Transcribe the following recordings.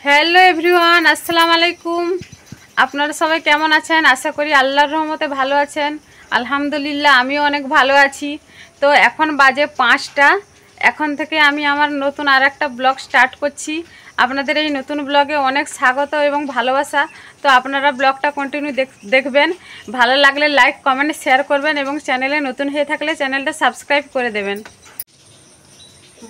Hello everyone, আসসালামু আলাইকুম। আপনারা সবাই কেমন আছেন? আশা করি আল্লাহর রহমতে ভালো আছেন। আলহামদুলিল্লাহ আমিও অনেক ভালো আছি। তো এখন বাজে 5টা। এখন থেকে আমি আমার নতুন আর একটা ব্লগ স্টার্ট করছি। আপনাদের এই নতুন ব্লগে অনেক স্বাগত এবং ভালোবাসা। তো আপনারা ব্লগটা কন্টিনিউ দেখবেন। ভালো লাগলে লাইক কমেন্ট শেয়ার করবেন এবং চ্যানেলে নতুন হয়ে থাকলে চ্যানেলটা সাবস্ক্রাইব করে দেবেন।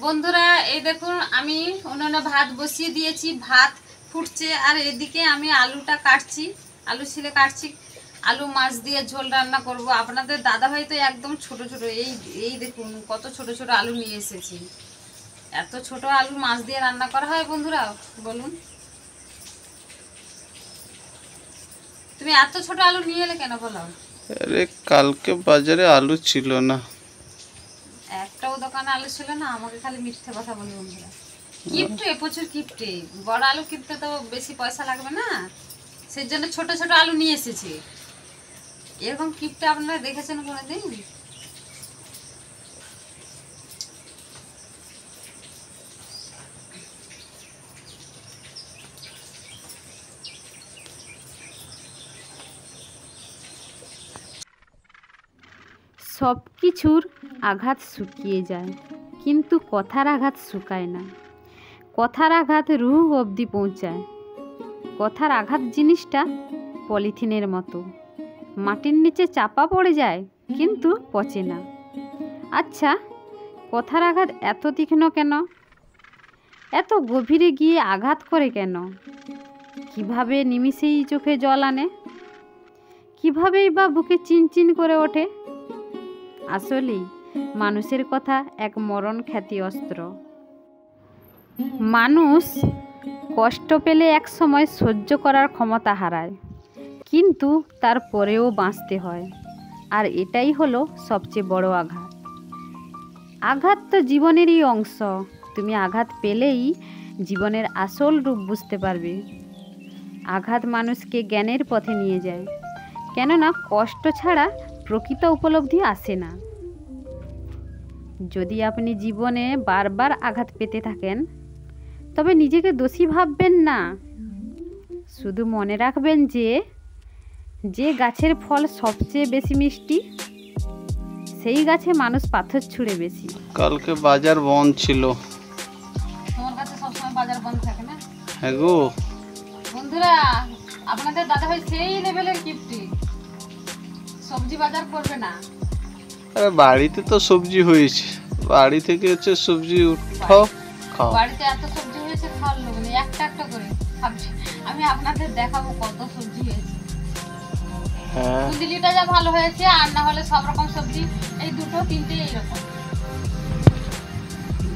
বন্ধুরা, এই দেখুন আমি উনুনে ভাত বসিয়ে দিয়েছি, ভাত ফুটছে আর এদিকে আমি আলুটা কাটছি, আলু ছিলে কাটছি। আলু মাছ দিয়ে ঝোল রান্না করব। আপনাদের দাদাভাই তো একদম ছোট ছোট, এই দেখুন কত ছোট ছোট আলু নিয়ে এসেছি। এত ছোট আলু মাছ দিয়ে রান্না করা হয় বন্ধুরা? বলুন, তুমি এত ছোট আলু নিয়ে এলে কেন বলো? আরে কালকে বাজারে আলু ছিল না, একটাও দোকানে আলু ছিল না। আমাকে খালি মিথ্যে কথা বলি বন্ধুরা। কিপটে, প্রচুর কিপটে। বড় আলু কিনতে তো বেশি পয়সা লাগবে না, সেই জন্য ছোট ছোট আলু নিয়ে এসেছে। এরকম কিপটে আপনারা দেখেছেন কোনোদিন? সব কিছুর আঘাত শুকিয়ে যায়, কিন্তু কথার আঘাত শুকায় না। কথার আঘাত রুহ অবধি পৌঁছায়। কথার আঘাত জিনিসটা পলিথিনের মতো, মাটির নিচে চাপা পড়ে যায় কিন্তু পচে না। আচ্ছা, কথার আঘাত এত তীক্ষ্ণ কেন? এত গভীরে গিয়ে আঘাত করে কেন? কিভাবে নিমিষেই চোখে জল আনে? কিভাবেই বা বুকে চিনচিন করে ওঠে? আসলেই মানুষের কথা এক মরণ খ্যাতি অস্ত্র। মানুষ কষ্ট পেলে এক সময় সহ্য করার ক্ষমতা হারায়, কিন্তু তারপরেও বাঁচতে হয়। আর এটাই হলো সবচেয়ে বড় আঘাত। আঘাত তো জীবনেরই অংশ। তুমি আঘাত পেলেই জীবনের আসল রূপ বুঝতে পারবে। আঘাত মানুষকে জ্ঞানের পথে নিয়ে যায়, কেননা কষ্ট ছাড়া প্রকৃত উপলব্ধি আসে না। যদি আপনি জীবনে বারবার আঘাত পেতে থাকেন, তবে নিজেকে দোষী ভাববেন না। শুধু মনে রাখবেন যে গাছের ফল সবচেয়ে বেশি মিষ্টি, সেই গাছে মানুষ পাথর ছুঁড়ে বেশি। কালকে বাজার বন্ধ ছিল। তোমার কাছে সবসময় বাজার বন্ধ থাকে না? হ্যাঁ গো বন্ধুরা, আপনাদের দাদাভাই সেই লেভেলের কিপ্টি, সবজি বাজার করবে না। আরে বাড়িতে তো সবজি হয়েছে, বাড়ি থেকে হচ্ছে সবজি উঠাও খাও। বাড়িতে এত সবজি হয়েছে, খাওয়ার লোক নেই। একটা একটা করে ভাবছি আমি আপনাদের দেখাবো কত সবজি হয়েছে। হ্যাঁ, কুন্দুলিটা যা ভালো হয়েছে, আর না হলে সব রকম সবজি এই দুটো তিনটে এইরকম।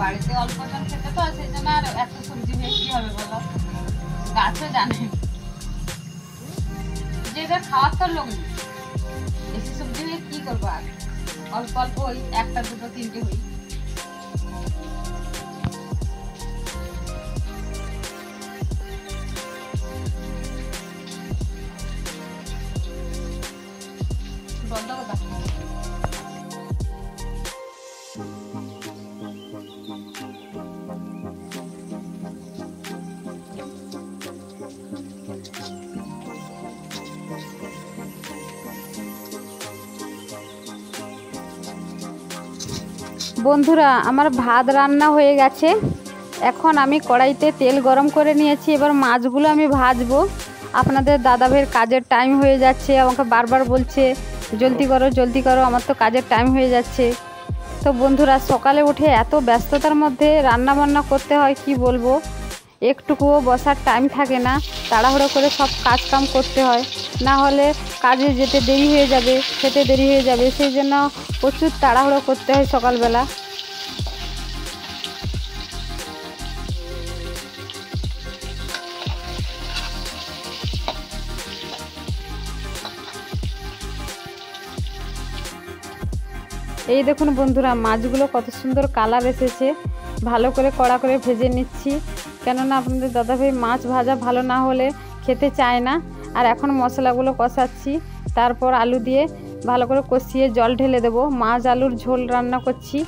বাড়িতে অল্প জন খেতে তো, সেই জন্য আর এত সবজি হয়ে কি হবে বলো? গাছও জানে যে এটা খাওয়ার তো লোক নেই, বেশি সবজি হয়ে কি করবো? আর অল্প অল্প ওই একটা দুটো তিনটে হই। বন্ধ কথা। বন্ধুরা, আমার ভাত রান্না হয়ে গেছে। এখন আমি কড়াইতে তেল গরম করে নিয়েছি। এবার মাছগুলো আমি ভাজবো। আপনাদের দাদাভাইয়ের কাজের টাইম হয়ে যাচ্ছে, আমাকে বারবার বলছে জলদি করো জলদি করো, আমার তো কাজের টাইম হয়ে যাচ্ছে। তো বন্ধুরা, সকালে উঠে এত ব্যস্ততার মধ্যে রান্না বান্না করতে হয়, কি বলবো। একটুকুও বসার টাইম থাকে না, তাড়াহুড়ো করে সব কাজ কাম করতে হয়, না হলে কাজে যেতে দেরি হয়ে যাবে, খেতে দেরি হয়ে যাবে। সেই জন্য প্রচুর তাড়াহুড়ো করতে হয় সকালবেলা। এই দেখুন বন্ধুরা, মাছগুলো কত সুন্দর কালার এসেছে। ভালো করে কড়া করে ভেজে নিচ্ছি, কেননা আপনাদের দাদাভাই মাছ ভাজা ভালো না হলে খেতে চায় না। আর এখন মশলাগুলো কষাচ্ছি, তারপর আলু দিয়ে ভালো করে কষিয়ে জল ঢেলে দেবো। মাছ আলুর ঝোল রান্না করছি।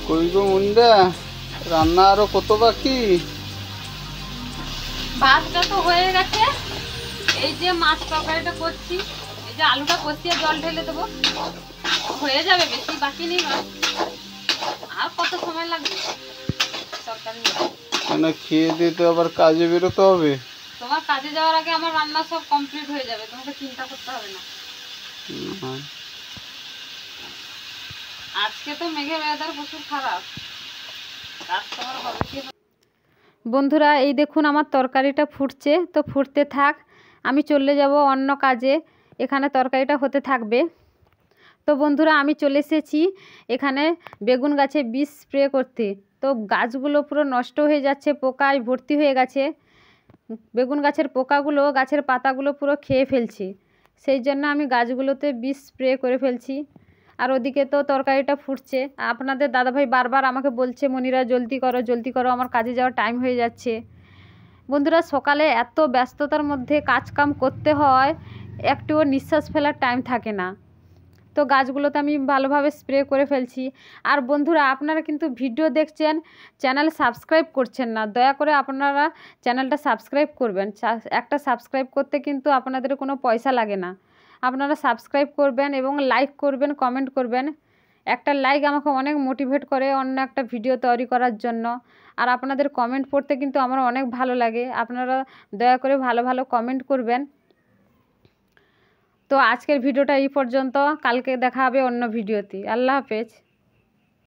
কই গো মুন্ডা, রান্না আরো কত বাকি? ভাতটা তো হয়ে গেছে, এই যে মাছ তরকারিটা করছি, এই যে আলুটা কষিয়ে জল ঢেলে দেবো, হয়ে যাবে, বেশি বাকি নেই। আর কত সময় লাগবে তরকারি? কেন খেয়ে দিয়ে তো আবার কাজে বেরোতে হবে। তোমার কাজে যাওয়ার আগে আমার রান্না সব কমপ্লিট হয়ে যাবে, তোমাকে চিন্তা করতে হবে না। আজকে তো মেঘের ওয়েদার প্রচুর খারাপ, কাজ তোমার হবে কি? বন্ধুরা এই দেখুন আমার তরকারিটা ফুটছে, তো ফুটতে থাক, আমি চলে যাব অন্য কাজে, এখানে তরকারিটা হতে থাকবে। তো বন্ধুরা আমি চলে এসেছি এখানে বেগুন গাছে বিষ স্প্রে করতে। তো গাছগুলো পুরো নষ্ট হয়ে যাচ্ছে, পোকায় ভর্তি হয়ে গেছে, বেগুন গাছের পোকাগুলো গাছের পাতাগুলো পুরো খেয়ে ফেলছে, সেই জন্য আমি গাছগুলোতে বিষ স্প্রে করে ফেলছি। আর ওদিকে তো তরকারিটা ফুটছে, আপনাদের দাদাভাই বারবার আমাকে বলছে মনিরা জলদি করো, আমার কাজে যাওয়ার টাইম হয়ে যাচ্ছে। বন্ধুরা সকালে এত ব্যস্ততার মধ্যে কাজ কাম করতে হয়, একটুও নিঃশ্বাস ফেলার টাইম থাকে না। তো গাছগুলোতে আমি ভালোভাবে স্প্রে করে ফেলছি। আর বন্ধুরা আপনারা কিন্তু ভিডিও দেখছেন, চ্যানেল সাবস্ক্রাইব করছেন না, দয়া করে আপনারা চ্যানেলটা সাবস্ক্রাইব করবেন। একটা সাবস্ক্রাইব করতে কিন্তু আপনাদের কোনো পয়সা লাগে না, আপনারা সাবস্ক্রাইব করবেন এবং লাইক করবেন, কমেন্ট করবেন। একটা লাইক আমাকে অনেক মোটিভেট করে অন্য একটা ভিডিও তৈরি করার জন্য। আর আপনাদের কমেন্ট পড়তে কিন্তু আমার অনেক ভালো লাগে, আপনারা দয়া করে ভালো ভালো কমেন্ট করবেন। তো আজকের ভিডিওটা এই পর্যন্ত, কালকে দেখা হবে অন্য ভিডিওতে। আল্লাহ হাফেজ।